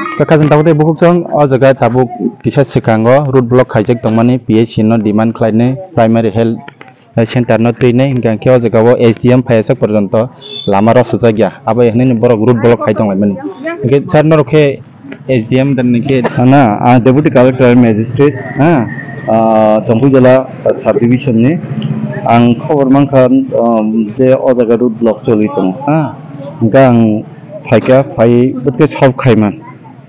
Kakak tahu buku song oh jaga tabuk kisah sekango root block kajak tongmani PH no demand klien primary health center no trine hingga kyo jaga wo SDM phayasak porjonto lama ro sujagya aba ehne borok root block khai tongmani mani hingga sar no rokhe SDM dan nike na deputy collector magistrate Tongpu jala sub division ni ang khobor mangkhan je o jaga root block choli tong hingga ang phaika phai butke sob khaiman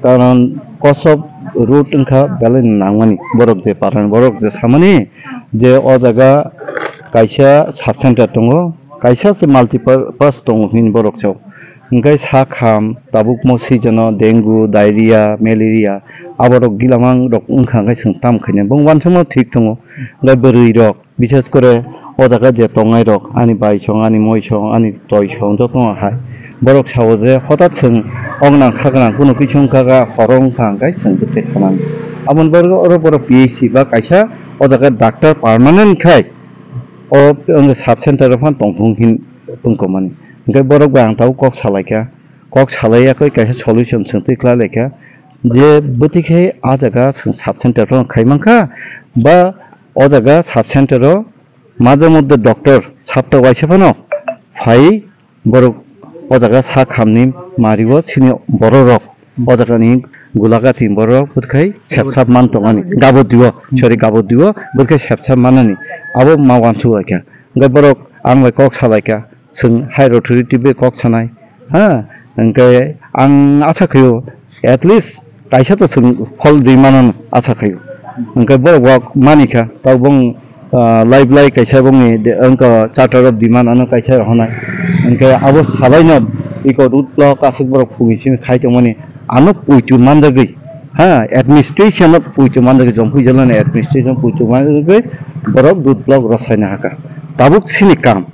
karon kosop root engkha belen nangmani borok je paran borok je samani je o jaga kaisa sub center tongo kaisa se multipurpose tongo hin borok chau engkai sa kham tabuk mosi jono dengue diarrhea malaria aborok gilamang rok engkha kai sing tam khaine bong wansamo thik tongo ngai berui rok বিশেষ করে o jaga je tongai rok ani bai song ani moi song ani toi song jo tonga hai borok sawo je hotat sing ongnang sagnang kuno kisong kaga horong thangkai sing te khanan amon borgo oro boro PHC ba kaisa o jaga doctor permanent khai o sub center fan tongthung hin tungkomani ngai borok bang tau kok salaiya koi kaisa solution sing te kla leka je butike a jaga sing sub center ron khaimangkha ba o jaga sub center ro maje moddhe doctor sabta waise phano phai borok o jaga sa khamni marigo sini borok o jaga ni gulagati borok butkai sepsap man tongani gabot dibo butkai sepsap manani abo mawansu aika ngai borok ang kok salaika sing high authority be kok sanai ngai ang acha khayo at least kaisa to sing phol dimanan acha khayo ngai borok manika tabong live कैसा बुंगी अंक charter of demand अन कैसा रहना इनके अब सबाई न eco root block आसिक बरक फुगिसिन खाइतो माने आनो पुइतु मानदगै एडमिनिस्ट्रेशन पुइतु मानदगै जंफु जलन एडमिनिस्ट्रेशन पुइतु मानदगै बरक रूट ब्लॉक रसायना हाका ताबुक सिनि काम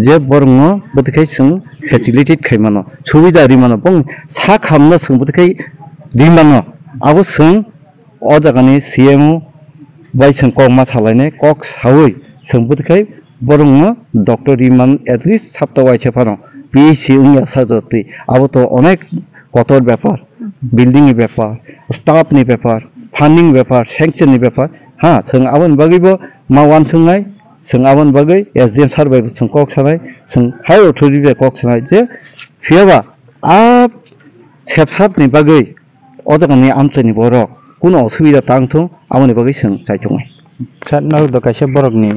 जे बरंग बतकै सं फेसिलिटेट खैमानो सुबिदा रिमानो बं सा खामनो सं बतकै दिमानो आबो सं अ जागानि CMO bai sing kok ma salaine kok sawi sing butkai borong doctor iman at least sapta waise phano PHC unya sadoti abo to onek kotor ব্যাপার building ni ব্যাপার staff ni ব্যাপার funding ব্যাপার sanction ni ব্যাপার sing abon bagibo mawan sungai sing abon bagai SDM survey sing kok sanai sing high authority be kok sanai je fiaba a sepsap ni bagai odagani amchani borok kuno osubida tangthung amoni bagai sing chaitongai chatna do kaisa borok ni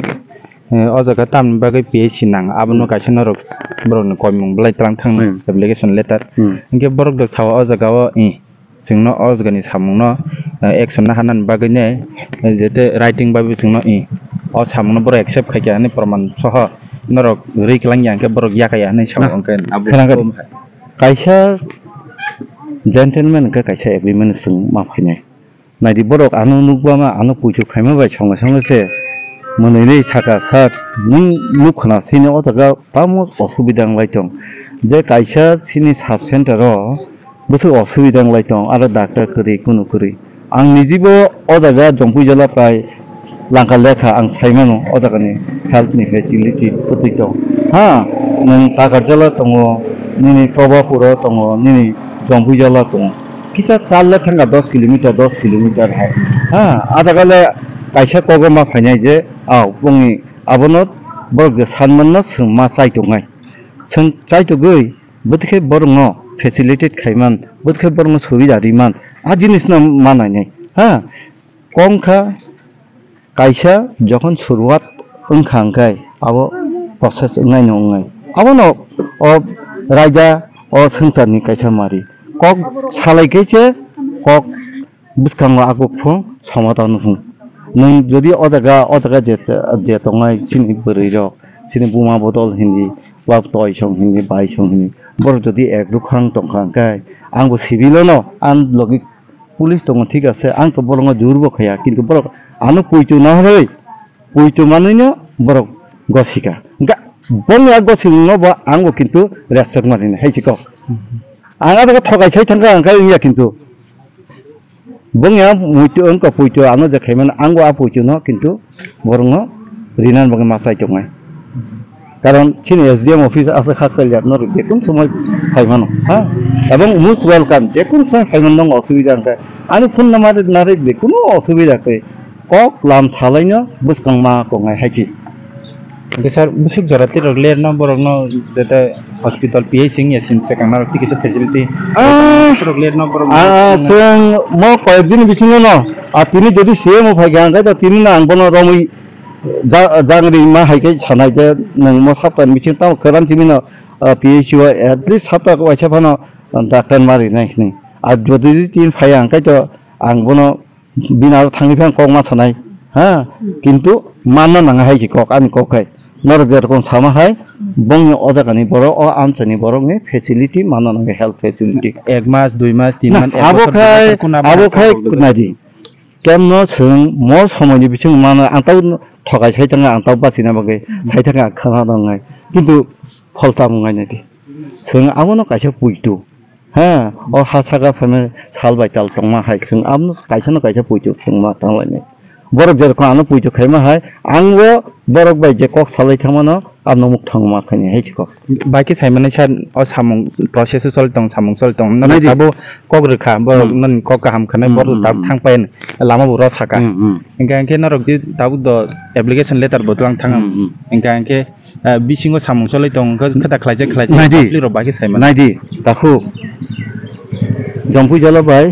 o jaga tam bagai PHC nang abono kaisa norok borok ni koimung blai trang thang application letter inge borok do sawa o jaga o singno o jaga ni samung no action na hanan bagai ne jete writing babi singno o samung no borok accept khaikya ni praman soho norok reiklang yang ke borok yakaya ni samung ke abu kaisa gentleman ke kaisa agreement sing ma phainai naidi borok anu nukbama anu puju khaima bai songa songa se monei saka sar ning nukhna sini o jaga tamo osubidang laitong je kaisa sini sub center ro busu osubidang laitong aro doctor kuri kunu kuri ang nijibo o jaga jongpui jala pai langka lekha ang saimano o jaga ni health ni facility putito nang takar jala tongo nini probapuro tongo nini jongpui jala tongo kita चालले थांगा 10 kilometre है आधा गले काइसा कोगमा फाइनाय जे बुंनि आबनत बरग सानमन सं मा चाइतोंगाय सं चाइतोगै बतखे बरंग facilitate खाइमान बतखे बरंग सुबिदा Riemann आ जिनिस न मानायनाय कमखा काइसा जखन शुरुआत ओंखांगाय आबो प्रसेस ओंगाय नंगाय आबनो अ राजा अ संसारनि काइसा मारि kok salai kece kok buskang aku pun sama tahun pun nung jadi odaga jet tongai sini beriro sini bunga botol hindi wak toy song hindi bai song hindi baru jadi egrukang tongkang kai anggo sibilono an logi pulis tong ঠিক আছে ang to borong jurbo khaya kintu borok anu puitu na hoi puitu manino borok gosika ga bong ya gosing no ba anggo kintu respect marin hai chiko anga daga thogai sai thangka angka iya kintu bongya muitu angka puitu anu je khaiman anggo a puitu no kintu borongo rinan bang masai tongai কারণ চিনি SDM office আছে খাকসালিয়া নর যে কোন সময় ফাইমানো হ্যাঁ এবং most welcome যে কোন সময় ফাইমান দং অসুবিধা আনকা আমি ফোন নাম্বার নারে যে কোনো অসুবিধা কে কক লাম ছালাইনো বুসকাং মা কঙাই হাইছি Besar busuk jarati rogler no borok no data hospital PH sing yasin sekang na roti kisa facility rogler no borok seng mo কয়েকদিন বিছিনো ন আর তিনি যদি সিএম ফাই গান তা তিনি না আংবনো রমই জাংরি মা হাইকে সানাই যে নং মো সাপান বিছিন তাও করান তিনি না PHU at least সাপা ko acha phano doctor মারি নাইনি আর যদি তিন ফাই আংকাই তো আংবনো বিনার থাঙ্গি ফাং কংমা সানাই হ্যাঁ কিন্তু মাননা নাঙা হাইছি কক আমি ককাই নর যেরকম সামা হয় বং অজাগানি বড় ও আমচানি বড় এ ফ্যাসিলিটি মাননা নাঙা হেলথ ফ্যাসিলিটি 1 মাস 2 মাস 3 মাস আবো খাই নাদি কেমন সং মো সময়নি বিছিং মানা আंताव ঠগাই সাইতাঙ্গা आंताव বাসিনা বাগে সাইতাঙ্গা খানা দংগাই কিন্তু ফলতা মুঙাই নাদি সং আমনো কাইসা পুইতু হ্যাঁ ও হাসাগা ফানে সালবাইতাল তংমা হাই সং আমনো কাইসানো কাইসা পুইতু সংমা তাংলাইনে borok jerokon ano puito khaima hai angbo borok bai je kok salai thamano amno muk thangma khani hai chiko baki saimane chan o samung process sol tong samung sol tong na abo kok rekha borok nan kok kaham khane borok tab thangpain lama buro saka engka engke norok ji dabu do application letter botlang thangam engka engke bisingo samung solai tong khata khlaije apply ro baki saimane naidi takhu jampu jala bai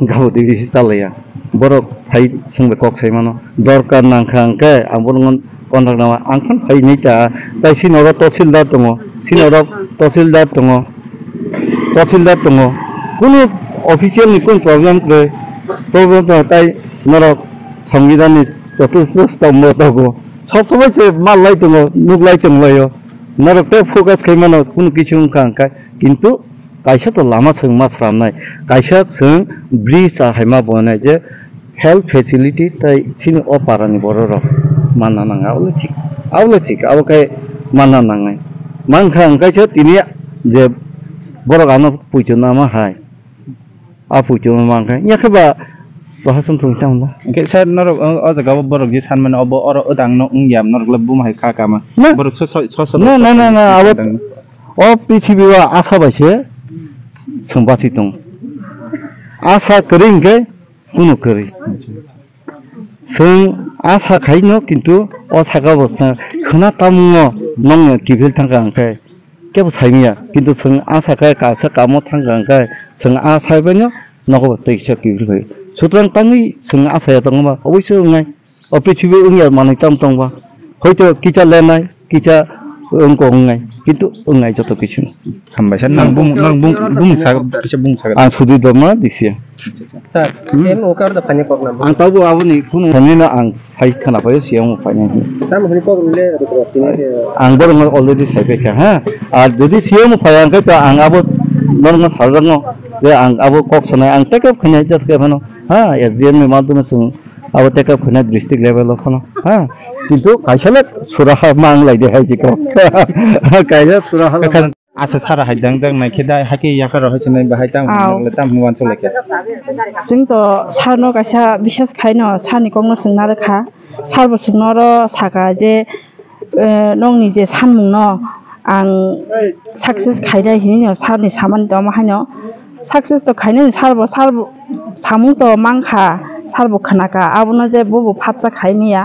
gau debi salaya borok hai sungbe kok saimano dorkar nangkhangke amborngon kontrak nawa angkan hai nita tai sinoro তহসিলদার tongo sinoro তহসিলদার tongo kono official ni kon problem to tai norok সংবিধান চতুর্থ স্তম্ভ তগো সব সময় যে মাল লাই tongo nook লাই tonglayo norok te focus khaimano kono kichu angka কিন্তু kaisa to lama sung ma sramnai kaisa sung bridge a haima bonai je health facility tai sini oparani bororo mana nanga awle tik awkai mana nangai mangkhang kaisa tini je borok ano puitu nama hai a puitu mangkhang nya khaba bahasum thung tang ke sar norok o jaga borok je sanman obo oro odang no ungyam norok lebum hai kha kama borok so na awo o prithibiwa asa baise sambasi tong asa kering ke কোনো করি song আশা খাইনো কিন্তু অসাগা বসা খনা তামুঙ নং কিফিল থাঙ্গা আংকাই কেবো সাইমিয়া কিন্তু song আশা খাই কাসা কামো থাঙ্গা আংকাই song আশা বাইনো নগো তৈসা কিফিল হই সুতরাং তাঙ্গি সং আশায়া দংবা অবশ্যই উঙ্গাই ও পৃথিবী উঙ্গিয়া মানাই তাম তংবা হয়তো কিচা লেনাই কিচা অঙ্ক উঙ্গাই কিন্তু উঙ্গাই যত কিছু হামবাইসা নং বুং সাগ কিসা বুং সাগ আ সুদি দমা দিছিয়া Sir, siya mo ka rin na panyapok na ba? Ang tawag ako ni kuno kanina ang hay kana pa siya mo fanya. Tama ko rin Ang borong already sabi ka ha. Jadi siya mo fanya ka ang abot borong sarang no. Ya ang abot kok sanay ang take up kanya just ka ano. Ha, SDM me madum sung abot take up kanya district level of ano. Ha. কিন্তু কাইসালে সুরাহা মাং লাইদে হাইজি ko. Kaisa সুরাহা asa sara haidang dang nai kheda haki yakar hoise nai bahai tang letam huwan choleke sing to sarno kaisa bishas khaino sani kongno singna rekha sarbo singnoro saka je nongni je sanmung no ang success khaidai hini sarni saman to ma haino success to khaine sarbo samung to mangkha sarbo khanaka abono je bobo phatcha khaimiya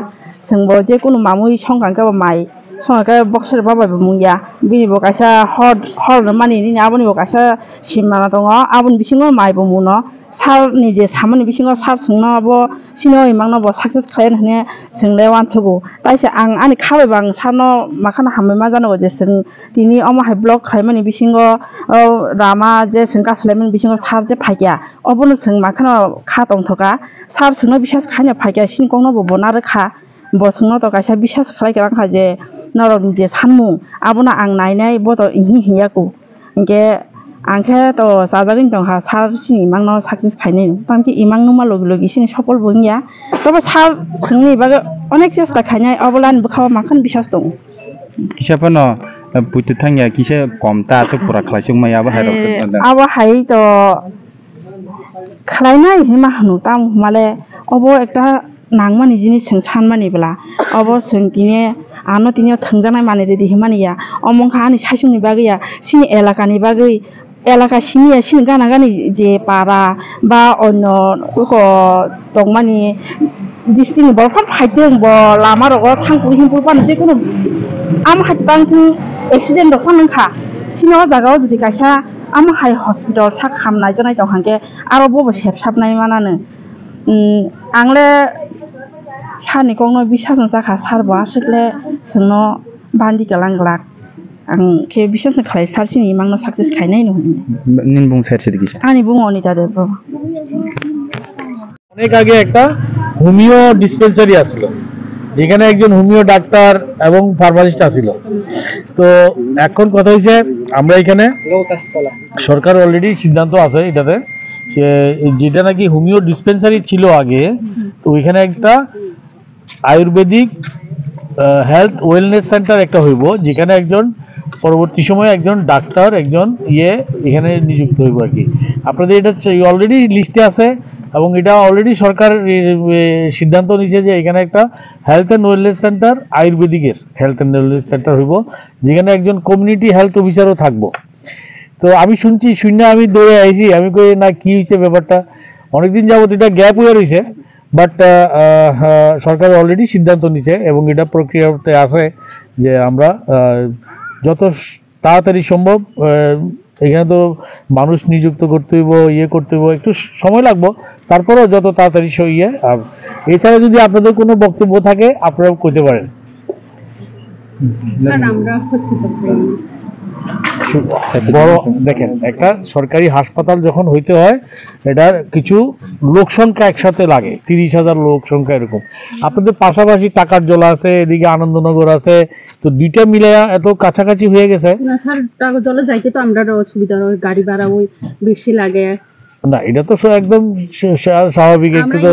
singbo je kuno mamui songkangka mai songa boxer baba bumuya bini bokasa hor mani ni aboni bokasa simana tongo abon bisingo mai bumuno sar ni je samani bisingo sar sungno bo sino imangno bo success khain hne single wan chugo taisa ang ani khabe bang sarno makhana hamme ma jano je sing tini omo hai block khaimani bisingo rama je singka slemen bisingo sar je phaiya obono sing makhana kha tongthoka sar sungno bisas khaina phaiya sin kongno bo bona rekha bo sungno to kaisa bisas khlai ka kha je norok je sanmung abona ang nainai boto ihi hiyaku engke angke to sajarin tong ha sar sini mangno success khaini tamki imang numa logi sini sopol bongya toba sar singni baga onek chesta khainai obolan bukhawa makhan bisas dong kisapano putu thangya kise komta sok pura khlaisung maya ba hairo aba hai to khlainai hima hanu tam male obo ekta nangmani jinis sing sanmani bla obo singkine आनो तिनियाव थोंजानाय माने ready हिमानिया अमंखा आनि साइसुनि बागैया सिनि एलाकानि बागै एलाका सिनिया सिनि गाना गानि जे पारा बा अन्य को दंमानि डिस्ट्रिक्ट बरफार फाइदों ब लामा रगो थांपुर हिमपुर पान जेखुनु आम हातबां एक्सिडेन्ट दं फानखा सिनो जागाव जुदि कायसा आम हाय हस्पिटाल सा खामनाय जानाय दं हांगे आरो बबे सेबसाबनाय मानानो आंले सानि गंनो बिसाजों जाखा सारबा सकले जोंनो बान्दि गलांग्लाक आं के बिसाजों खालाय सारसिनि मांनो साक्सेस खायनाय नु নিন বুং সাইড সাইড কিসা आनि बुङनि दादे অনেক আগে একটা হোমিও ডিসপেন্সারি আসছিল যেখানে একজন হোমিও ডাক্তার এবং ফার্মাসিস্ট আসছিল তো এখন কথা হইছে আমরা এখানে সরকার অলরেডি সিদ্ধান্ত আছে এটাতে যেটা নাকি হোমিও ডিসপেন্সারি ছিল আগে তো ওইখানে একটা আয়ুর্বেদিক হেলথ ওয়েলনেস সেন্টার একটা হইব যেখানে একজন পরবর্তী সময়ে একজন ডাক্তার একজন এখানে নিযুক্ত হইব আর কি আপনাদের এটা অলরেডি লিস্টে আছে এবং এটা অলরেডি সরকার সিদ্ধান্ত নিয়েছে যে এখানে একটা হেলথ অ্যান্ড ওয়েলনেস সেন্টার আয়ুর্বেদিকের হেলথ অ্যান্ড ওয়েলনেস সেন্টার হইব যেখানে একজন কমিউনিটি হেলথ অফিসারও থাকবো তো আমি শুনছি শূন্য আমি দৌড়ে আইছি আমি কই না কি হয়েছে ব্যাপারটা অনেকদিন যাবত এটা গ্যাপ হয়ে রয়েছে বাট সরকার অলরেডি সিদ্ধান্ত নিছে এবং এটা প্রক্রিয়াতে আছে যে আমরা যত তাড়াতাড়ি সম্ভব এখানে তো মানুষ নিযুক্ত করতে হইব করতে হইব একটু সময় লাগবে তারপরেও যত তাড়াতাড়ি এছাড়া যদি আপনাদের কোনো বক্তব্য থাকে আপনারা কইতে পারেন বড় দেখেন একটা সরকারি হাসপাতাল যখন হইতে হয় এটার কিছু লোক সংখ্যা একসাথে লাগে 30,000 লোক সংখ্যা এরকম আপনাদের পাশাপাশি টাকার জলা আছে এদিকে আনন্দনগর আছে তো দুইটা মিলে এত কাছাকাছি হয়ে গেছে না স্যার টাকা জলে যাইতে তো আমরা অসুবিধা হয় গাড়ি ভাড়া ওই বেশি লাগে না এটা তো একদম স্বাভাবিক একটু তো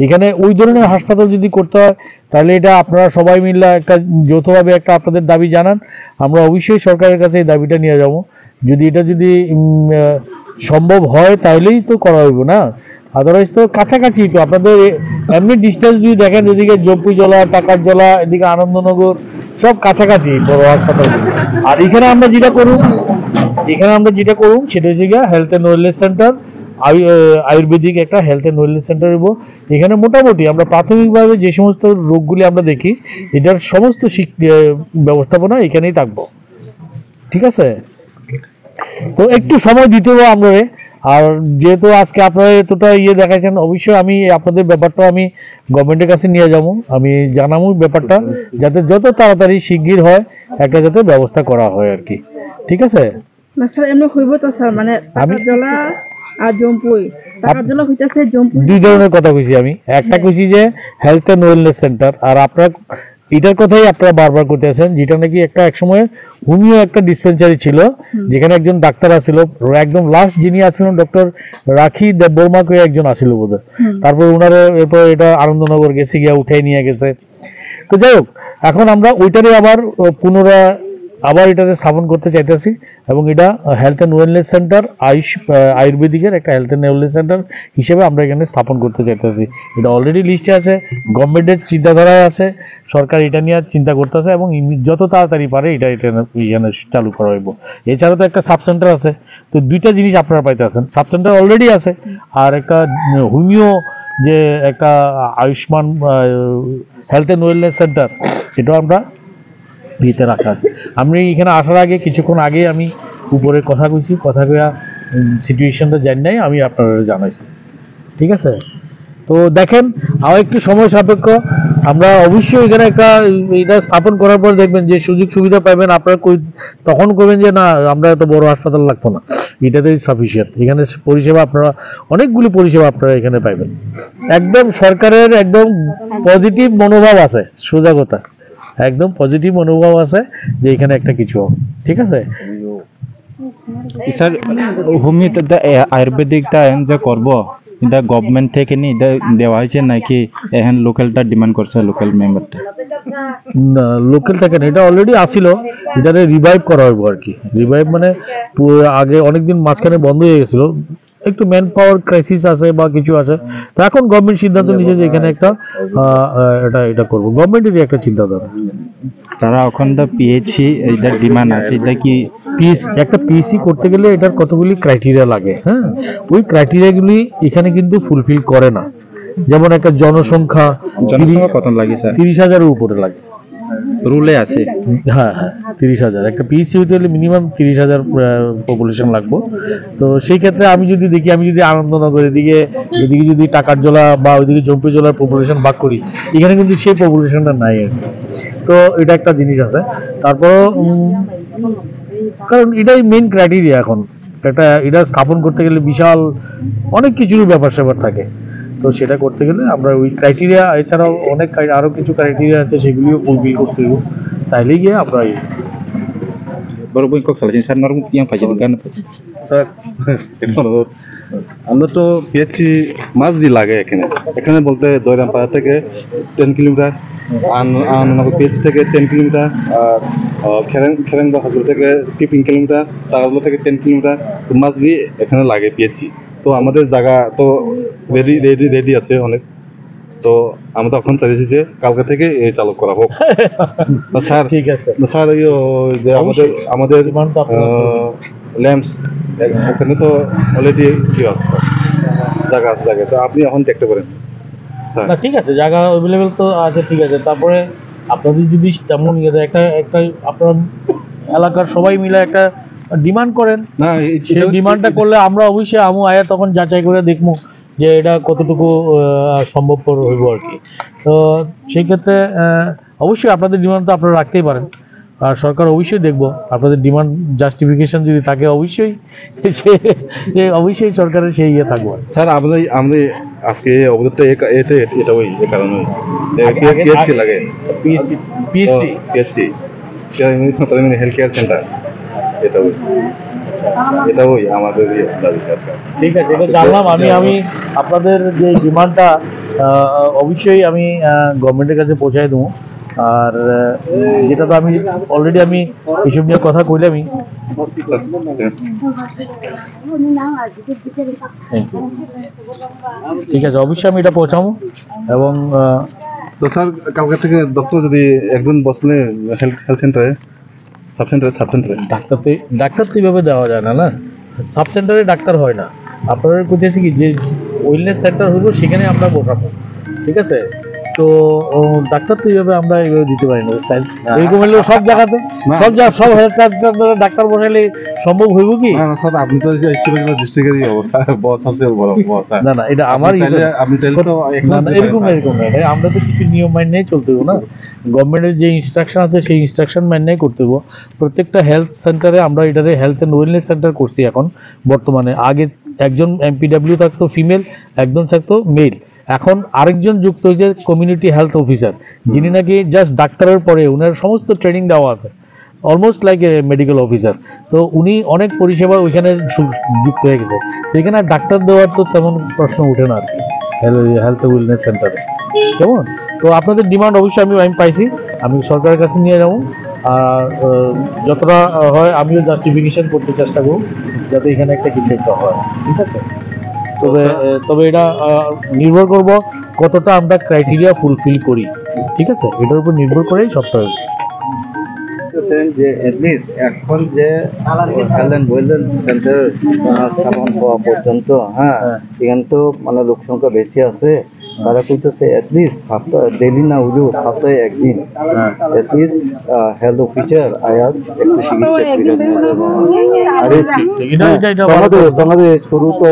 এখানে ওই ধরনের হাসপাতাল যদি করতে হয় তাহলে এটা আপনারা সবাই মিলে একটা যৌথভাবে একটা আপনাদের দাবি জানান আমরা অবশ্যই সরকারের কাছে এই দাবিটা নিয়ে যাব যদি এটা যদি সম্ভব হয় তাহলেই তো করা হইব না আদারওয়াইজ তো কাছাকাছি তো আপনাদের এমনি ডিস্টেন্স যদি দেখেন এদিকে জম্পি জলা টাকার জলা এদিকে আনন্দনগর সব কাছাকাছি বড় হাসপাতাল আর এখানে আমরা যেটা করুন সেটা হচ্ছে গিয়া health and wellness centre Ayurvedic একটা হেলথ অ্যান্ড ওয়েলনেস সেন্টার হইব এখানে মোটামুটি আমরা প্রাথমিকভাবে যে সমস্ত রোগগুলি আমরা দেখি এটার সমস্ত ব্যবস্থাপনা এখানেই থাকবো ঠিক আছে তো একটু সময় দিতে হবে আমরা আর যেহেতু আজকে আপনারা এতটা দেখাইছেন অবশ্যই আমি আপনাদের ব্যাপারটা আমি গভর্নমেন্টের কাছে নিয়ে যাবো আমি জানাবো ব্যাপারটা যাতে যত তাড়াতাড়ি শিগগির হয় একটা যাতে ব্যবস্থা করা হয় আর কি ঠিক আছে না স্যার এমনি হইব তো স্যার মানে টাকার জলা আর জম্পুই টাকার জলা হইতাছে জম্পুই দুই ধরনের কথা কইছি আমি একটা কইছি যে হেলথ এন্ড ওয়েলনেস সেন্টার আর আপনারা এটার কথাই আপনারা বারবার করতেছেন যেটা নাকি একটা একসময় হোমিও একটা ডিসপেন্সারি ছিল যেখানে একজন ডাক্তার আছিল একদম লাস্ট যিনি আছিলেন ডক্টর রাখি দেববর্মা কই একজন আছিল বোধহয় তারপর ওনারে এরপর এটা আনন্দনগর গেছে গিয়া উঠাই নিয়ে গেছে তো যাই হোক এখন আমরা ওইটারে আবার পুনরায় আবার এটাতে স্থাপন করতে চাইতেছি এবং এটা হেলথ অ্যান্ড ওয়েলনেস সেন্টার আয়ুর্বেদিকের একটা হেলথ অ্যান্ড ওয়েলনেস সেন্টার হিসেবে আমরা এখানে স্থাপন করতে চাইতেছি এটা অলরেডি লিস্টে আছে গভর্নমেন্টের চিন্তাধারায় আছে সরকার এটা নিয়ে চিন্তা করতেছে এবং যত তাড়াতাড়ি পারে এটা এখানে চালু করা হইব এছাড়া তো একটা সাব সেন্টার আছে তো দুইটা জিনিস আপনারা পাইতেছেন সাব সেন্টার অলরেডি আছে আর একটা হোমিও যে একটা Ayushman health and wellness centre এটাও আমরা ভিতরে রাখা আছে আমি এখানে আসার আগে কিছুক্ষণ আগে আমি উপরে কথা কইছি কথা কইয়া সিচুয়েশনটা জানি নাই আমি আপনারা জানাইছি ঠিক আছে তো দেখেন আর একটু সময় সাপেক্ষ আমরা অবশ্যই এখানে একটা এটা স্থাপন করার পর দেখবেন যে সুযোগ সুবিধা পাবেন আপনারা তখন করবেন যে না আমরা এত বড় হাসপাতাল লাগতো না এটাতেই সাফিসিয়েন্ট এখানে পরিষেবা আপনারা অনেকগুলি পরিষেবা আপনারা এখানে পাবেন একদম সরকারের একদম পজিটিভ মনোভাব আছে সোজা কথা একদম পজিটিভ মনোভাব আছে যে এখানে একটা কিছু ঠিক আছে স্যার হোমিওপ্যাথি আয়ুর্বেদিকটা এখন যে করব এটা গভর্নমেন্ট থেকে নি এটা দেওয়া হয়েছে নাকি এখন লোকালটা ডিমান্ড করছে লোকাল মেম্বারটা না লোকাল থেকে না এটা অলরেডি আসিল এটারে রিভাইভ করা হইব আর কি রিভাইভ মানে আগে অনেকদিন মাঝখানে বন্ধ হয়ে গেছিল একটু ম্যান পাওয়ার ক্রাইসিস আছে বা কিছু আছে, তো এখন গভর্নমেন্ট সিদ্ধান্ত নিয়েছে যে এখানে একটা এটা করবো, গভর্নমেন্টেরই একটা চিন্তাধারা। তারা ওখানটা পিএইচসি এইটার ডিমান্ড আছে, এটা কি একটা পিএসসি করতে গেলে এটার কতগুলি ক্রাইটেরিয়া লাগে, হ্যাঁ, ওই ক্রাইটেরিয়াগুলি এখানে কিন্তু ফুলফিল করে না। যেমন একটা জনসংখ্যা কত লাগে স্যার? 30,000-এর উপরে লাগে, রুলে আছে। হ্যাঁ হ্যাঁ 30,000, একটা পিএসসি হতে হলে মিনিমাম 30,000 পপুলেশন লাগবে। তো সেই ক্ষেত্রে আমি যদি দেখি, আমি যদি আনন্দনগর এদিকে যদি টাকারজলা বা ওইদিকে জম্পিজলার পপুলেশন ভাগ করি, এখানে কিন্তু সেই পপুলেশনটা নাই আর কি। তো এটা একটা জিনিস আছে। তারপরও কারণ এটাই মেইন ক্রাইটেরিয়া এখন, এটা স্থাপন করতে গেলে বিশাল অনেক কিছুর ব্যাপার স্যাপার থাকে। তো সেটা করতে গেলে আমরা ওই ক্রাইটেরিয়া, এছাড়াও অনেক আরো কিছু ক্রাইটেরিয়া আছে, সেগুলিও ফুলফিল করতে হবে, তাইলেই গিয়ে আমরা baru pun kok salah sensor normal yang pajak kan sir আমরা তো পিএইচসি মাছ দিয়ে লাগে এখানে, এখানে বলতে দৈরামপাড়া থেকে 10 কিলোমিটার, আনন্দনগর পিএইচসি থেকে 10 কিলোমিটার, আর খেরেঙ্গা হাজর থেকে 15 কিলোমিটার, তারাগুলো থেকে 10 কিলোমিটার মাছ দিয়ে এখানে লাগে পিএইচসি। তো আমাদের জায়গা তো রেডি আছে অনেক, তো আমরা এখন চাইছি যে কালকে থেকে এই চালু করা হোক। স্যার ঠিক আছে স্যার, যে আমাদের ল্যাম্পস ওখানে তো অলরেডি কি আছে জায়গা আছে, তো আপনি এখন দেখতে পারেন। না ঠিক আছে, জায়গা অ্যাভেলেবেল তো আছে, ঠিক আছে। তারপরে আপনাদের যদি তেমন একটা আপনার এলাকার সবাই মিলে একটা ডিমান্ড করেন, না সেই ডিমান্ডটা করলে আমরা অবশ্যই আয়া তখন যাচাই করে দেখবো যে এটা কতটুকু সম্ভবপর হইব আর কি। তো সেই ক্ষেত্রে অবশ্যই আপনাদের ডিমান্ড তো আপনারা রাখতেই পারেন, আর সরকার অবশ্যই দেখবো আপনাদের ডিমান্ড জাস্টিফিকেশন যদি থাকে, অবশ্যই সরকারের সেই ইয়ে থাকবে। স্যার আমরা আজকে অবদানটা এটা ওই কারণে পিএইচসি লাগে, পিএইচসি হেলথ কেয়ার সেন্টার, এটা ওই আমাদের ঠিক আছে, এটা জানলাম। আমি আপনাদের যে ডিমান্ডটা অবশ্যই আমি গভর্নমেন্টের কাছে পৌঁছায় দেবো। আর যেটা তো আমি অলরেডি আমি এইসব নিয়ে কথা কইলামই। ঠিক আছে, অবশ্যই আমি এটা পৌঁছাবো। এবং তো স্যার কালকে থেকে ডক্টর যদি একজন বসলে হেলথ সেন্টারে সাব সেন্টারে ডাক্তার তো এইভাবে দেওয়া যায় না, সাব সেন্টারে ডাক্তার হয় না। আপনারা কোথায় কি যে ওয়েলনেস সেন্টার হইব সেখানে আমরা বসাবো, ঠিক আছে। তো ডাক্তার তো এইভাবে আমরা এইভাবে দিতে পারি না, এরকম হলে সব জায়গাতে সব হেলথ সেন্টারে ডাক্তার বসাইলে সম্ভব হইব কি? স্যার আপনি তো ডিস্ট্রিক্টেরই অবস্থা সবচেয়ে বড়। না এটা আমার আপনি চাইলে তো এরকম না, আমরা তো কিছু নিয়ম মাইনেই চলতে হবে না। গভর্নমেন্টের যে ইনস্ট্রাকশন আছে সেই ইনস্ট্রাকশন মাইনেই করতে হবে। প্রত্যেকটা হেলথ সেন্টারে আমরা এটারে হেলথ অ্যান্ড ওয়েলনেস সেন্টার করছি এখন বর্তমানে। আগে একজন এমপিডাব্লিউ থাকতো ফিমেল, একজন থাকতো মেল, এখন আরেকজন যুক্ত হয়েছে কমিউনিটি হেলথ অফিসার, যিনি নাকি জাস্ট ডাক্তারের পরে ওনার সমস্ত ট্রেনিং দেওয়া আছে, almost like a medical officer. তো উনি অনেক পরিষেবা ওইখানে যুক্ত হয়ে গেছে। তো এখানে ডাক্তার দেওয়ার তো তেমন প্রশ্ন উঠে না আর কি হেলথ ওয়েলনেস সেন্টারে, কেমন? তো আপনাদের ডিমান্ড অবশ্যই আমি পাইছি, আমি সরকারের কাছে নিয়ে যাবো। আর যতটা হয় আমিও জাস্টিফিকেশন করতে চেষ্টা করব যাতে এখানে একটা কিছু একটা হয়, ঠিক আছে। তবে এটা নির্ভর করব কতটা আমরা ক্রাইটেরিয়া ফুলফিল করি, ঠিক আছে, এটার উপর নির্ভর করেই সবটা যে এটলিস্ট এখন যে হেলথ অ্যান্ড ওয়েলনেস সেন্টার স্থাপন হওয়া পর্যন্ত, হ্যাঁ এখানে তো মানে লোক সংখ্যা বেশি আছে, তারা কইতেছে এটলিস্ট সপ্তাহে ডেইলি না হলেও সপ্তাহে একদিন এটলিস্ট হেলথ অফিসার আয়াত একটু চিকিৎসা শুরু তো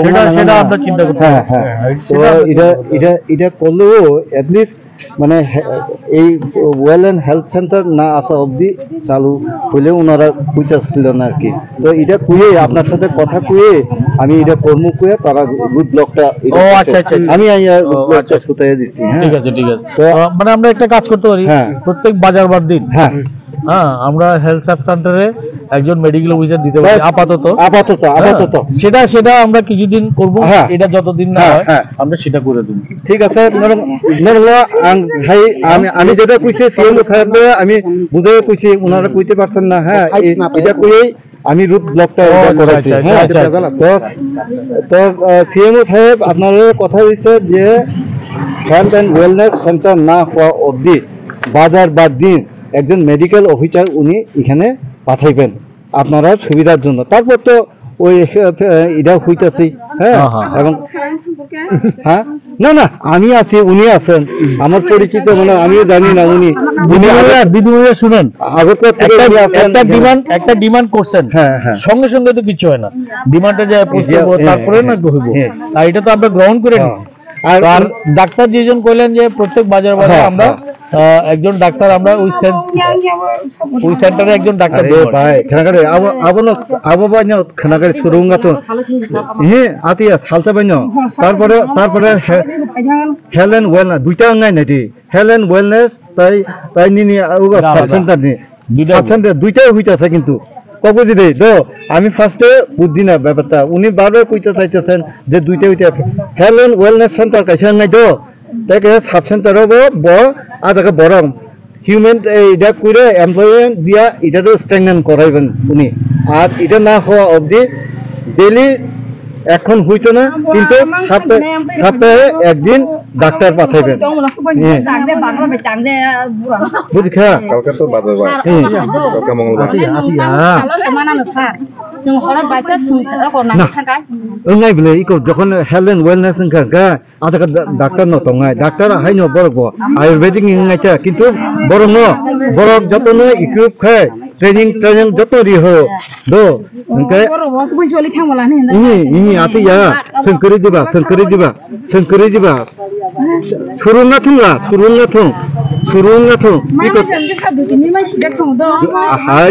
এটা করলেও এটলিস্ট মানে এই ওয়েল অ্যান্ড হেলথ সেন্টার না আসা অবধি চালু হইলেও ওনারা কইতেছিল না আর কি। তো এটা কুয়ে আপনার সাথে কথা কুয়ে আমি এটা কর্ম কুয়ে তারা গুড ব্লকটা আমি ব্লকটা সুতাইয়া দিচ্ছি। ঠিক আছে তো মানে আমরা একটা কাজ করতে পারি, প্রত্যেক বাজারবার দিন আমরা হেলথ সাব সেন্টারে একজন মেডিকেল অফিসার দিতে পারি আপাতত সেটা আমরা কিছুদিন করব, এটা যতদিন না হয় আমরা সেটা করে দেব। ঠিক আছে, আমি যেটা কইছি সিএমও সাহেব আমি বুঝাই কইছি, ওনারা কইতে পারছেন না। হ্যাঁ এটা কইই আমি রুট ব্লকটা করাইছি আচ্ছা, হ্যাঁ আচ্ছা, আচ্ছা। তো সিএমও সাহেব আপনাদের কথা দিচ্ছে যে হেলথ অ্যান্ড ওয়েলনেস সেন্টার না হওয়া অবধি বাজার বাদ দিন একজন মেডিকেল অফিসার উনি এখানে পাঠাইবেন আপনারা সুবিধার জন্য তারপর তো ওই এটা হইতেছি হ্যাঁ এবং হ্যাঁ না না আমি আছি উনি আছেন আমার পরিচিত মানে আমিও জানি না উনি বিধুভাইয়া শুনেন আগরতলা থেকে উনি আছেন একটা ডিমান্ড করছেন হ্যাঁ হ্যাঁ সঙ্গে সঙ্গে তো কিছু হয় না ডিমান্ডটা যায় পৌঁছাবো তারপরে না হইব আর এটা তো আমরা গ্রহণ করে নিছি আর ডাক্তার যেজন কইলেন যে প্রত্যেক বাজার বাজারে আমরা একজন ডাক্তার আমরা ওই সেন্টারে একজন ডাক্তার দেব ভাই খানাকারে আবাবান্য খানাকারে সুরুঙ্গা তো হ্যাঁ আতিয়া সালতে বাইন তারপরে হেলথ এন্ড ওয়েলনেস দুইটা নাই নাকি হেলথ এন্ড ওয়েলনেস তাই নিনি সাব সেন্টার নি সাব সেন্টার দুইটাই হইতাছে কিন্তু বুঝি রে তো আমি ফার্স্টে বুঝছি না ব্যাপারটা উনি বারবার কইতে চাইতেছেন যে দুইটা হেলথ এন্ড ওয়েলনেস সেন্টার কাছে নাই তো তাকে সাব সেন্টারও আদাকে বরং হিউম্যান এটা করে এমপ্লয়মেন্ট দিয়া এটা তো স্ট্রেংথেন করাইবেন উনি আর এটা না হওয়া অবধি ডেইলি এখন হইতো না কিন্তু সপ্তাহে একদিন ডাক্তার পাঠাইবেন বুঝি খা কালকে তো বাজার কালকে মঙ্গলবার নাই বলে ইকো যখন হেলথ এন্ড ওয়েলনেস আজকে ডাক্তার ন তঙ্গাই ডাক্তার হাইনো বরক আয়ুর্বেদিক ইংনাইছা কিন্তু বরং বরক যতন ইকুইপ খায় ট্রেনিং যত রি হো দো ওকে ইনি আতিয়া সংকরি দিবা সুরুঙ্গা থুং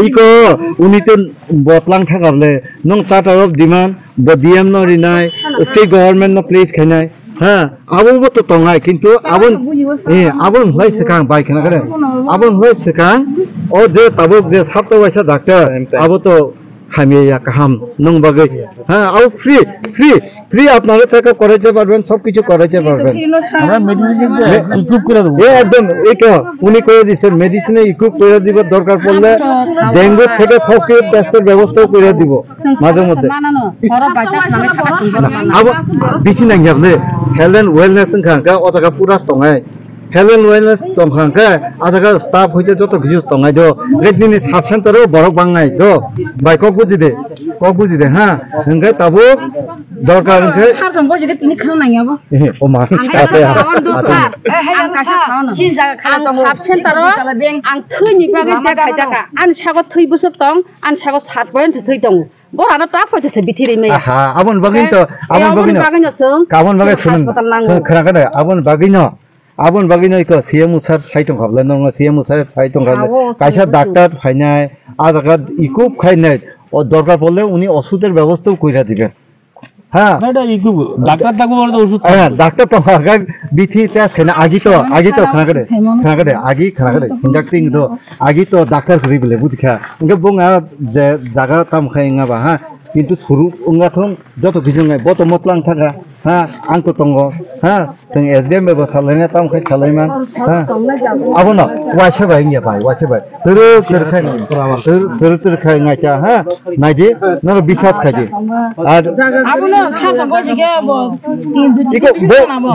ইকো উনি তো বতলাং থাকাবলে নং চার্টার অফ ডিমান্ড ডিএম ন রিনাই স্টেট গভর্নমেন্ট ন প্লেস খাইনাই হ্যাঁ আবো তো তঙ্গাই কিন্তু আবন হই সেকাং বাই খানা করে আবন হই সেকাং ও যে তাবুক যে সাতটা পয়সা ডাক্তার আবো তো খামিয়া কাহাম নং বাগে হ্যাঁ আও ফ্রি আপনারা চেকআপ করাইতে পারবেন সবকিছু করাইতে পারবেন আমরা মেডিসিন ইকুইপ করে দেব একদম উনি করে দিচ্ছেন মেডিসিনে ইকুইপ করে দিব দরকার পড়লে ডেঙ্গু থেকে সক্রিয় টেস্টের ব্যবস্থা করে দিব মাঝে মধ্যে বেশি নাই আপনি হেলথ এন্ড ওয়েলনেস খাঙ্কা অতকা পুরা তঙ্গাই হেলথ এন্ড ওয়েলনেস তঙ্গাঙ্কা আজকা স্টাফ হইতে যত কিছু তঙ্গাই দো রেডনি সাব সেন্টারও বড় বাংনাই দো বাই কক বুঝি দে হ্যাঁ হংকে তাবো দরকার হংকে সারজন বসে তিনি খানা নাইয়াবো ও মা আছে সাব সেন্টারও আं थैनि बागै जाखा आं सागो थै बोसोर दं आं सागो 7 पॉइंट थै दं बरानो ता फैतेसे बिथिरि मै आहा आबन बागिनो काबन बागै खोनाखा आबन बागिनो इको सीएमओ सर साइटं खाबले नङ सीएमओ सर साइटं खाबले कायसा डाक्टर फाइनाय आजाका इकुप खाइनाय ও দরকার পড়লে উনি ওষুধের ব্যবস্থাও কইরা দিবেন হ্যাঁ ডাক্তার থাকবো বলে তো ওষুধ হ্যাঁ ডাক্তার তো বিথি টেস্ট খাইনা আগি তো খানাকে ইন্ডাক্টিং তো আগি তো ডাক্তার করি বলে বুঝখা ইনকে বুঙা যে জায়গা তাম খাইঙা বা হ্যাঁ কিন্তু শুরু উঙ্গাথং যত কিছু নাই বত মতলাং থাকা হ্যাঁ আং তো তঙ্গ হ্যাঁ जों एसडीएम ব্যবস্থা লাইনা তাম খাই খালাইমান হ্যাঁ আবনা ওয়াইছে বাই ইয়া বাই ওয়াইছে বাই তোর খাই নাইতা হ্যাঁ নাইদি নর বিশ্বাস খাইদি আর আবনা সারজন বসে গে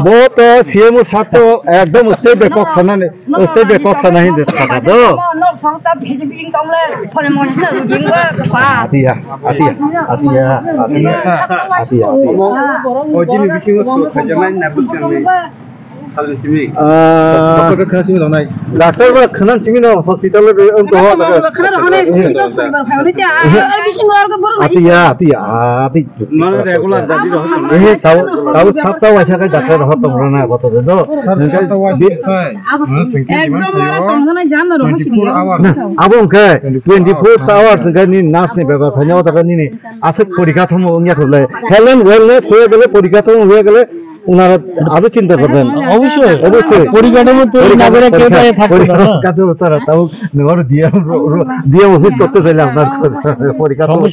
বো তো সিএমও সাথে একদম স্টেট বেকক সানানে স্টেট বেকক সানাহি দে থাকা দো নর সরকার ভিজিটিং তমলে ছলে মনছে জিংবা পা আতিয়া Oh, jadi bising usul kajaman nabut kami. Kalau sini. Dokter kena sini dong naik. Dokter ber kena sini dong hospital ber untuk apa? Kena hone hospital sebar family tia. Bising warga baru ati. Mana regular jadi roh. Ini tahu sabta wajah kan dokter roh tong na betul tu. Sabta wajah. একদম মারা তংনা জানো রহ সিনি abang ke 24 hours kan ni nas ni beba phanya ta kan ni asuk porikha thomo ungya thole health and wellness hoye gele porikha thomo hoye gele ওনারা আরো চিন্তা করবেন অবশ্যই অবশ্যই পরিকাঠামো তৈরি না করে কেউ তাই থাকবে না তারা তাও দিয়ে ওষুধ করতে চাইলে আপনার পরিকাঠামো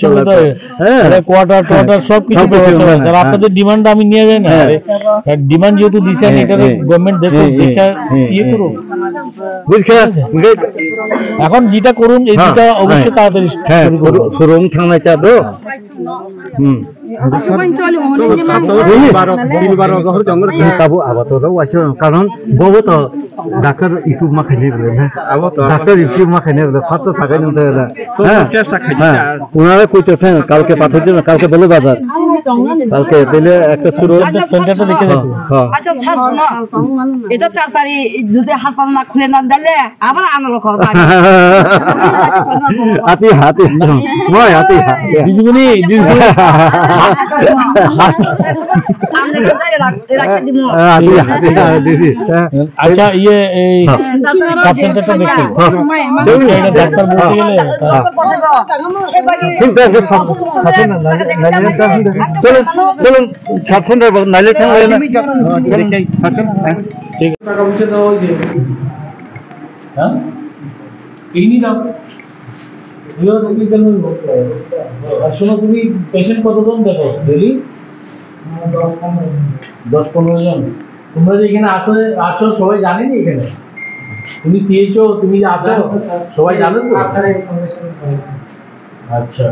কোয়ার্টার টোয়ার্টার সব কিছু ব্যবস্থা আছে। আর আপনাদের ডিমান্ড আমি নিয়ে যাই না, ডিমান্ড যেহেতু দিছেন এটা গভর্নমেন্ট দেখো দেখা ইয়ে করুন। এখন যেটা করুন এই দুটা অবশ্যই তাড়াতাড়ি সুরং থানায় চাঁদো কারণ বউ তো ডাক্তার ইউটিউব মা খাইলে বলে না ডাক্তার ইউটিউব মা খাইলে বলে খরচ থাকাই নিতে ওনারা কইতেছেন কালকে পাঠার জন্য, কালকে বলে বাজার কালকে দিলে একটা শুরু সেন্টারটা দেখে যাবে। আচ্ছা শাশুনা এটা তাড়াতাড়ি যদি হাসপাতাল না খুলে না দিলে আবার আনালো খবর হাতি হাতি মই হাতি দিদিমণি দিদিমণি আচ্ছা ইয়ে এই সাব সেন্টারটা দেখতে এটা ডাক্তার বলতে গেলে চলুন চলুন সাব সেন্টার নাইলে ঠিক টাকা পয়সা দেওয়া হয়েছে, হ্যাঁ কিনি দাও আর শোনো তুমি পেশেন্ট কতজন দেখো ডেলি? 10-15 জন। তোমরা যে এখানে আছো সবাই জানেনি এখানে? তুমি সিএইচও তুমি যে আছো সবাই জানো তো? আচ্ছা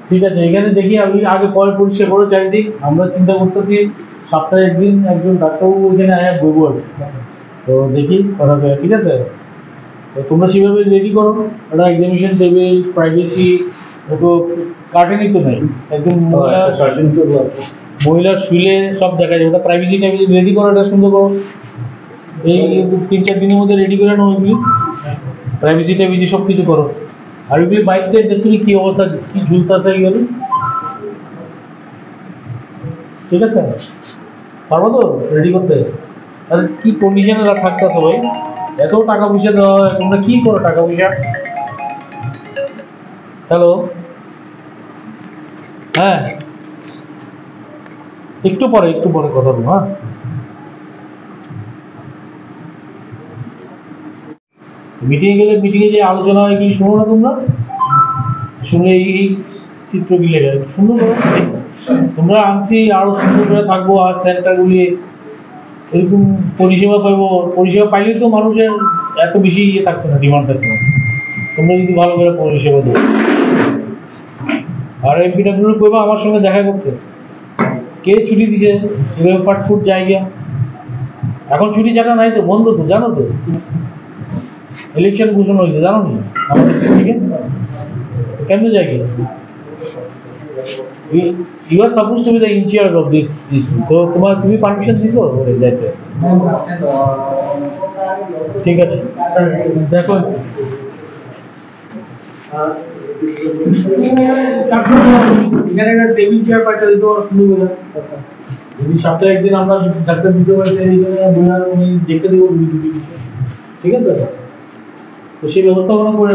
ঠিক আছে, এখানে দেখি আমি আগে পরে পরিষ্কার করো চারিদিক। আমরা চিন্তা করতেছি সপ্তাহে একদিন একজন ডাক্তারবাবু এখানে আয়া বলবো, তো দেখি কথা ঠিক আছে। তো তোমরা সেভাবে রেডি করো, একটা এক্সামিনেশন টেবিল, প্রাইভেসি, একটু কার্টেনই তো নেই, একদম মহিলার শুলে সব দেখা যায়, ওটা প্রাইভেসি টেবিল রেডি করো, এটা সুন্দর করো। এই 3-4 দিনের মধ্যে রেডি করে নাও ওইগুলি, প্রাইভেসি টেবিসি সব কিছু করো। আর ওইগুলি বাইকটা দেখছি কি অবস্থা, কি ঝুলতেছে গেলে, ঠিক আছে পারবো তো রেডি করতে? তাহলে কি কন্ডিশনে থাকতে সবাই, এত টাকা পয়সা দেওয়া হয়, তোমরা কি করো টাকা পয়সা? হ্যালো হ্যাঁ একটু পরে কথা বলবো। হ্যাঁ মিটিংয়ে গেলে মিটিংয়ে যে আলোচনা হয় এগুলি শোনো না তোমরা? শুনে এই চিত্রগুলি সুন্দর করে তোমরা আনছি আরো সুন্দর করে থাকবো। আর সেন্টারগুলি এরকম পরিষেবা পাইবো, পরিষেবা পাইলে তো মানুষের এত বেশি ইয়ে থাকতো না, ডিমান্ড থাকতো না। তোমরা যদি ভালো করে পরিষেবা দেবো। আর এমপিডব্লিউ কইবা আমার সঙ্গে দেখা করতে, কে ছুটি দিছে এভাবে ফাটফুট জায়গা, এখন ছুটি ছাটা নাই তো, বন্ধ তো, জানো তো ইলেকশন ঘোষণা হয়েছে জানো নি আমাদের থেকে, কেমন জায়গা? You are supposed to be the in charge of this issue. তো তুমি পারমিশন দিছো ওরে যাইতে? ঠিক আছে দেখো এখানে একটা টেবিল চেয়ার পাইতে দিতে সুন্দর হবে। যদি সপ্তাহে একদিন আমরা ডাক্তার দিতে পারি উনি দেখতে দেবো, ঠিক আছে? তো সেই ব্যবস্থাপনা করে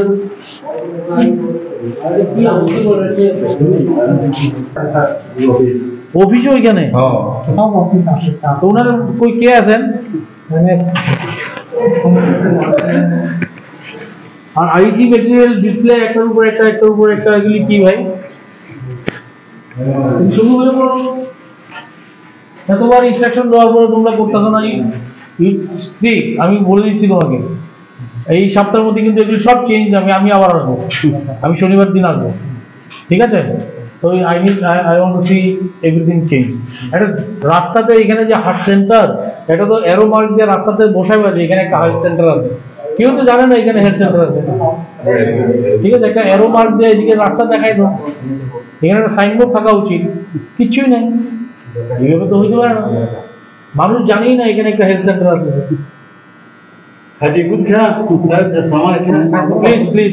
অফিসও ওইখানে তো ওনার কই কে আছেন? আর আইসি ম্যাটেরিয়াল ডিসপ্লে একটার উপর একটা এগুলি কি ভাই? শুধু বলে বলো এতবার ইনস্ট্রাকশন দেওয়ার পরে তোমরা করতেছো না। আমি বলে দিচ্ছি তোমাকে এই সপ্তাহের মধ্যে কিন্তু এগুলো সব চেঞ্জ হবে। আমি আবার আসবো, আমি শনিবার দিন আসবো, ঠিক আছে? তো I want to C everything change. একটা রাস্তাতে এখানে যে হার্ট সেন্টার, এটা তো অ্যারো মার্ক দিয়ে রাস্তাতে বসাবে যে এখানে একটা হেলথ সেন্টার আছে, কেউ তো জানে না এখানে হেলথ সেন্টার আছে, ঠিক আছে? একটা অ্যারো মার্ক দিয়ে এদিকে রাস্তা দেখাই দাও, এখানে একটা সাইনবোর্ড থাকা উচিত, কিচ্ছুই নেই। এইভাবে তো হইতে পারে না, মানুষ জানেই না এখানে একটা হেলথ সেন্টার আছে। প্লিজ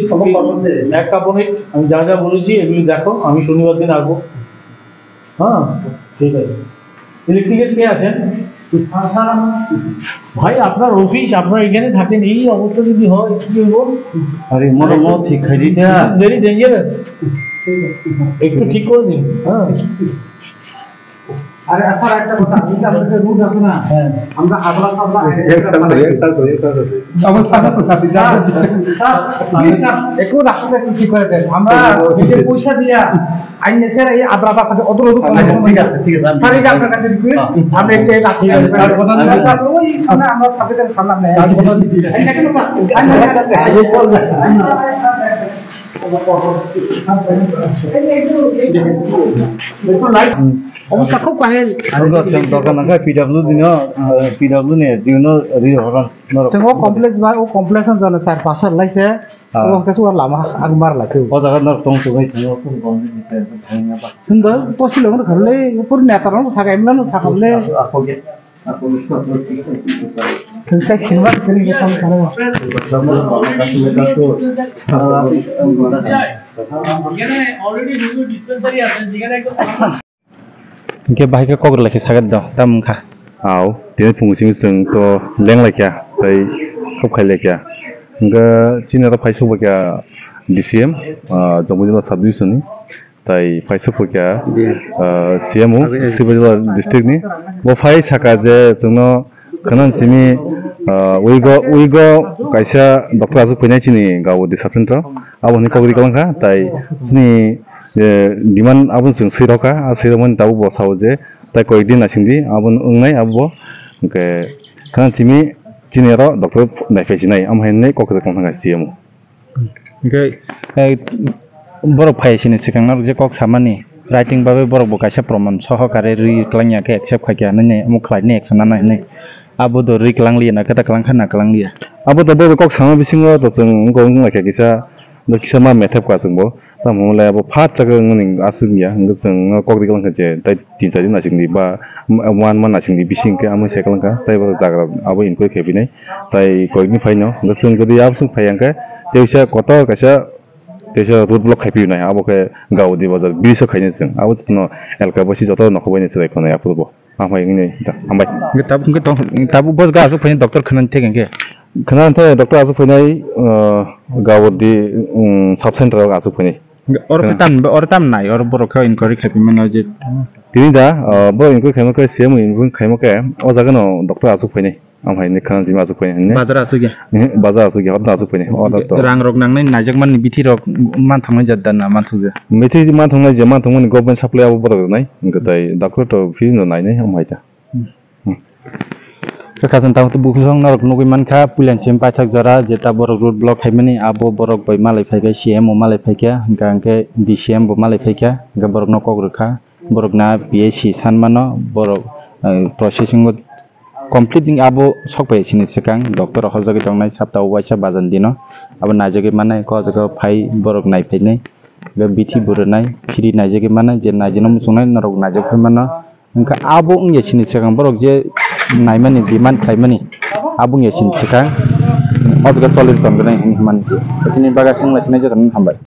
এক কাপড়ে আমি যা যা বলেছি এগুলি দেখো, আমি শনিবার দিন আসবো। হ্যাঁ ঠিক আছে। ইলেকট্রিকের কে আছেন ভাই? আপনার অফিস, আপনার এখানে থাকেন, এই অবস্থা যদি হয় কি হইব? আরে মোর ঠিক খাই দিতে ভেরি ডেঞ্জারাস, একটু ঠিক করে দিন। হ্যাঁ আরে স্যার একটা কথা এটা আমাদের রুট আছে না আমরা হাবলা সাবলা আমার সাথে তো সাথে যা স্যার একটু রাস্তাটা একটু ঠিক করে দেন আমরা যে পয়সা দিয়া আইনে স্যার এই আদ্রাটা থাকে অত রোজ ঠিক আছে স্যার এই আপনার কাছে রিকোয়েস্ট আমরা একটু রাখি স্যার কথা ওই সামনে আমরা সাবজেক্টের সামনে স্যার কথা দিছি আইনা কেন পাস অবস্থা খুব কাহিল দরকার না পিডব্লিউ দিন পিডব্লিউ নে দিন রি হরান जों कमप्लेक्स बा ओ कमप्लेक्सन जानो सार पासर लाइसे ओ केसु लामा आगमार लाइसे ओ जगह नर तंग सुबाय थाङो फुल बन्द दिते थाङा बा जोंबो पसिलंनो घरले ऊपर नेतारनो सागायमलानो साखाबले आखोगे थंसा खिनबा खिनि के काम खानो অলরেডি দুটো ডিসপেন্সারি আছে যেখানে একদম Oke, baiknya kok berlaki sangat dong, tam kah? Aw, dia fungsi sing to leng lagi ya, tapi kok kai lagi ya. Enggak, Cina itu paisa pakai DCM, jambujana subdivision ni, tapi paisa pakai CMO, civil district ni. Bo paisa kaje, jono kanan sini uigo kaisa dokter asuk punya Cina gawo di Sapinto, awan ni kau di kalang kah, tapi sini diman abun sing siroka asiroman tahu bos sauje tai koidin asingdi abun ungnai abo ke kan cimi cinero dokter naifesinai amhainne kokre konthanga siemu Oke, borok paisini sikangnar je kok samani writing babe borok bokaisa proman sohokare ri klangya ke accept khakya nene muklai ne action na ne abo do ri klang liya kata klang khana klang liya abo to bo kok sama bisingo to jeng gong lake kisa kisama methap ka jengbo ta mulai abo phat jaga ngning asungya ngga jeng kokri klang kaje tai tinjari na singdi ba wan man na singdi bising ke amai seklang ka tai ba jaga abo inkoi khebinai tai koigni phaino ngga jeng jodi absung phayang ka teisa koto kaisa teisa road block khaipi nai abo ke gaudi bazar biso khaine jeng abo no elka bosi joto nokhobai ne chai khone apurbo amai ngini ambai tabu bos ga asuk phani doctor khanan tegen ke khanan the doctor asuk phani gaudi sub center asuk phani or tam nai or borok kha inquiry khapi mano je tini da bo inquiry khaimo ke same inquiry khaimo ke o jaga no doctor asuk phani amai ni khanan jima asuk phani ne bazar asuk ya bazar asuk ya asuk phani o to rang rok nang nai najak man biti rok man thangna jaddan na man thuje methi man thangna je man thangni government supply abo bodok nai ngatai doctor to fi no nai nai amai ta Kekasan tahu tu buku song narok nukui manka pulian cempa cak jara jeta borok road block hai mani abo borok boy malai phai ke CM o malai phai ke gangke DCM bo malai phai ke ga borok nokok rekha borok na PHC sanmano borok processing completing abo sok pai sini sekang doktor hojagi tongnai sapta waisa bajan dino abo najagi manai ko jaga phai borok nai phai nei ga bithi buranai khiri najagi manai je najino musungnai narok najak phai mano engka abo ungye sini sekang borok je naimani demand khaimani abung ya sin sikang otga solir tongnai hingmani je ini bagasing lasina je tan hambai